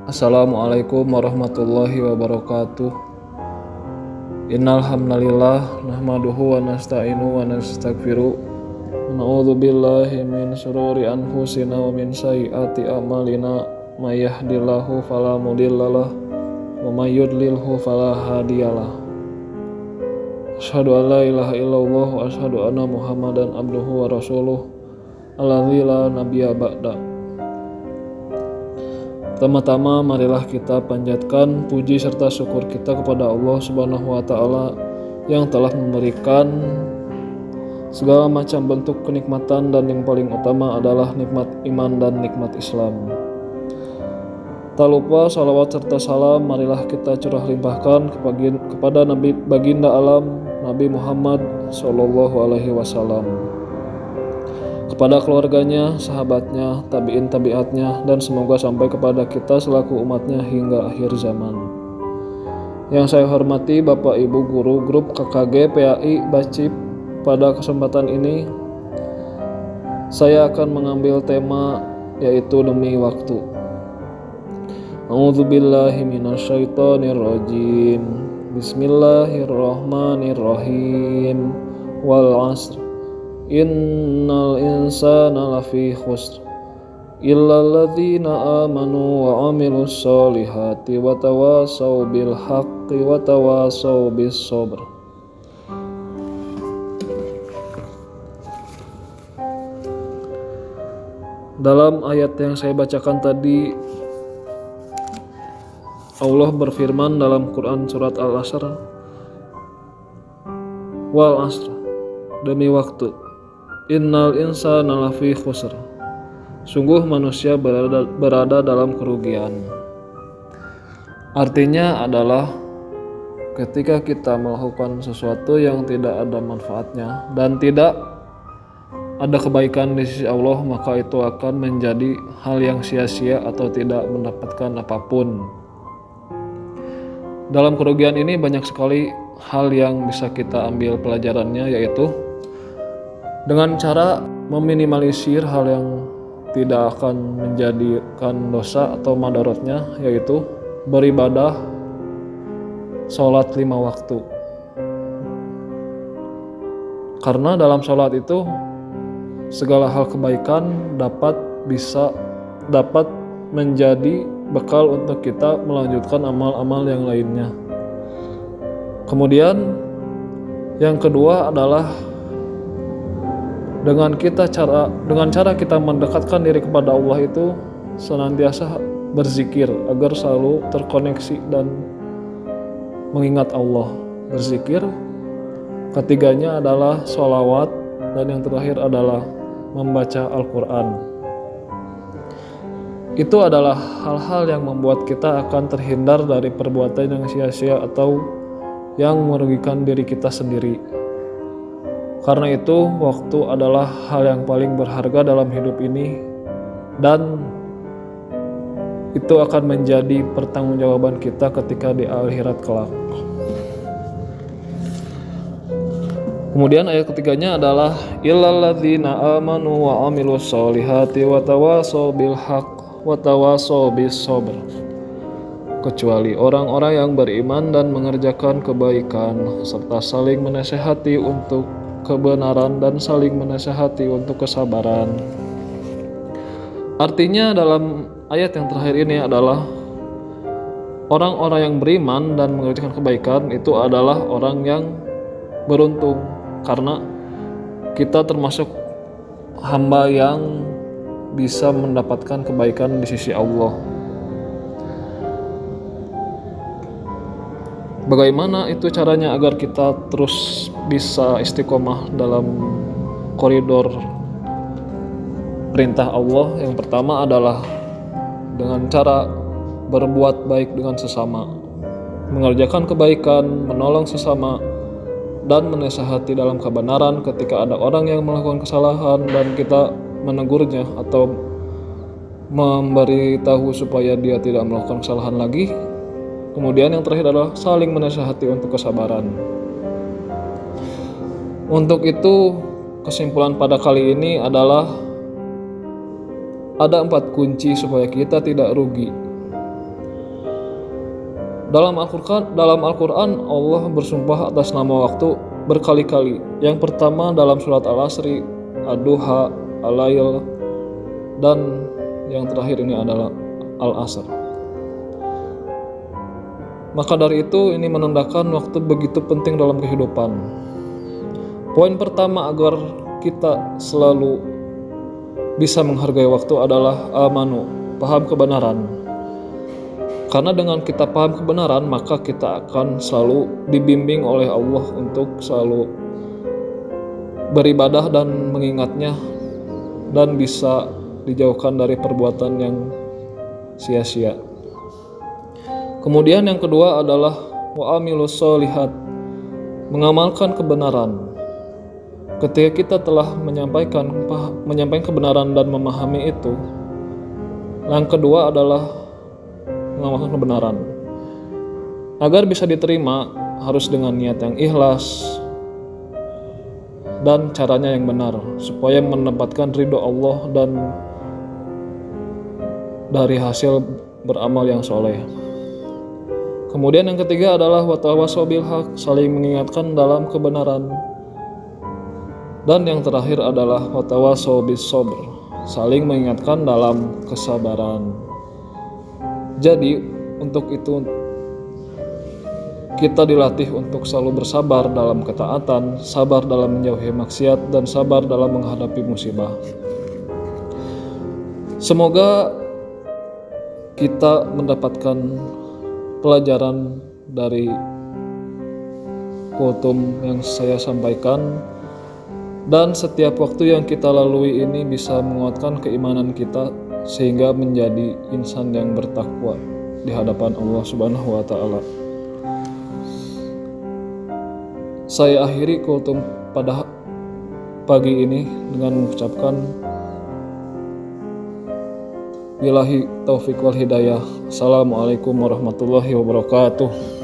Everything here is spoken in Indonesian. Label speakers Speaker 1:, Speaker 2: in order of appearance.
Speaker 1: Assalamualaikum warahmatullahi wabarakatuh. Innal hamdalillah nahmaduhu wa nasta'inu wa nastaghfiru wa na'udzu billahi min shururi anfusina wa min sayyiati a'malina may yahdihillahu fala mudhillalah wa may yudlilhu fala hadiyalah. Asyhadu an la ilaha illallah wa asyhadu anna Muhammadan abduhu wa rasuluh alladzi la nabiyya ba'da. Pertama-tama marilah kita panjatkan puji serta syukur kita kepada Allah Subhanahu wa taala yang telah memberikan segala macam bentuk kenikmatan, dan yang paling utama adalah nikmat iman dan nikmat Islam. Tak lupa salawat serta salam marilah kita curah limpahkan kepada Nabi Baginda Alam Nabi Muhammad sallallahu alaihi wasallam, kepada keluarganya, sahabatnya, tabi'in tabi'atnya, dan semoga sampai kepada kita selaku umatnya hingga akhir zaman. Yang saya hormati Bapak Ibu Guru Grup KKG PAI Bacip, pada kesempatan ini saya akan mengambil tema yaitu demi waktu. A'udzubillahi minasyaitonirrajim. Bismillahirrahmanirrahim. Wal 'asr Innal insana lafi khusr illal ladzina amanu wa 'amilus solihati wa tawasaw bil haqqi wa tawasaw bis sabr. Dalam ayat yang saya bacakan tadi, Allah berfirman dalam Quran surat Al-Asr, wal 'asr, demi waktu. Innal insana lafi khusr, sungguh manusia berada dalam kerugian. Artinya adalah ketika kita melakukan sesuatu yang tidak ada manfaatnya dan tidak ada kebaikan di sisi Allah, maka itu akan menjadi hal yang sia-sia atau tidak mendapatkan apapun. Dalam kerugian ini banyak sekali hal yang bisa kita ambil pelajarannya, yaitu dengan cara meminimalisir hal yang tidak akan menjadikan dosa atau madaratnya, yaitu beribadah sholat 5 waktu. Karena dalam sholat itu segala hal kebaikan dapat menjadi bekal untuk kita melanjutkan amal-amal yang lainnya. Kemudian yang kedua adalah dengan cara kita mendekatkan diri kepada Allah itu senantiasa berzikir agar selalu terkoneksi dan mengingat Allah. Berzikir, ketiganya adalah sholawat, dan yang terakhir adalah membaca Al-Quran. Itu adalah hal-hal yang membuat kita akan terhindar dari perbuatan yang sia-sia atau yang merugikan diri kita sendiri. Karena itu, waktu adalah hal yang paling berharga dalam hidup ini, dan itu akan menjadi pertanggungjawaban kita ketika di akhirat kelak. Kemudian ayat ketiganya adalah illal ladzina amanu wa 'amilus solihati wa tawasaw bil haqq wa tawasaw bis sabr. Kecuali orang-orang yang beriman dan mengerjakan kebaikan serta saling menasihati untuk kebenaran dan saling menasihati untuk kesabaran. Artinya dalam ayat yang terakhir ini adalah orang-orang yang beriman dan mengerjakan kebaikan itu adalah orang yang beruntung, karena kita termasuk hamba yang bisa mendapatkan kebaikan di sisi Allah. Bagaimana itu caranya agar kita terus bisa istiqomah dalam koridor perintah Allah? Yang pertama adalah dengan cara berbuat baik dengan sesama, mengerjakan kebaikan, menolong sesama, dan menasihati dalam kebenaran ketika ada orang yang melakukan kesalahan dan kita menegurnya atau memberitahu supaya dia tidak melakukan kesalahan lagi. Kemudian yang terakhir adalah saling menasihati untuk kesabaran. Untuk itu, kesimpulan pada kali ini adalah ada 4 kunci supaya kita tidak rugi. Dalam Al-Quran Allah bersumpah atas nama waktu berkali-kali. Yang pertama dalam surat Al-Asri, Ad-Duha, Al-Lail, dan yang terakhir ini adalah Al-Asr. Maka dari itu ini menandakan waktu begitu penting dalam kehidupan. Poin pertama agar kita selalu bisa menghargai waktu adalah amanu, paham kebenaran. Karena dengan kita paham kebenaran, maka kita akan selalu dibimbing oleh Allah untuk selalu beribadah dan mengingatnya, dan bisa dijauhkan dari perbuatan yang sia-sia. Kemudian yang kedua adalah wa'amilus sholihat, mengamalkan kebenaran. Ketika kita telah menyampaikan kebenaran dan memahami itu, yang kedua adalah mengamalkan kebenaran. Agar bisa diterima harus dengan niat yang ikhlas dan caranya yang benar, supaya mendapatkan ridho Allah dan dari hasil beramal yang soleh. Kemudian yang ketiga adalah watawasau bil haq, saling mengingatkan dalam kebenaran. Dan yang terakhir adalah watawasau bis sabr, saling mengingatkan dalam kesabaran. Jadi untuk itu kita dilatih untuk selalu bersabar dalam ketaatan, sabar dalam menjauhi maksiat, dan sabar dalam menghadapi musibah. Semoga kita mendapatkan pelajaran dari kultum yang saya sampaikan, dan setiap waktu yang kita lalui ini bisa menguatkan keimanan kita sehingga menjadi insan yang bertakwa di hadapan Allah Subhanahu wa taala. Saya akhiri kultum pada pagi ini dengan mengucapkan billahi taufiq wal hidayah. Assalamualaikum warahmatullahi wabarakatuh.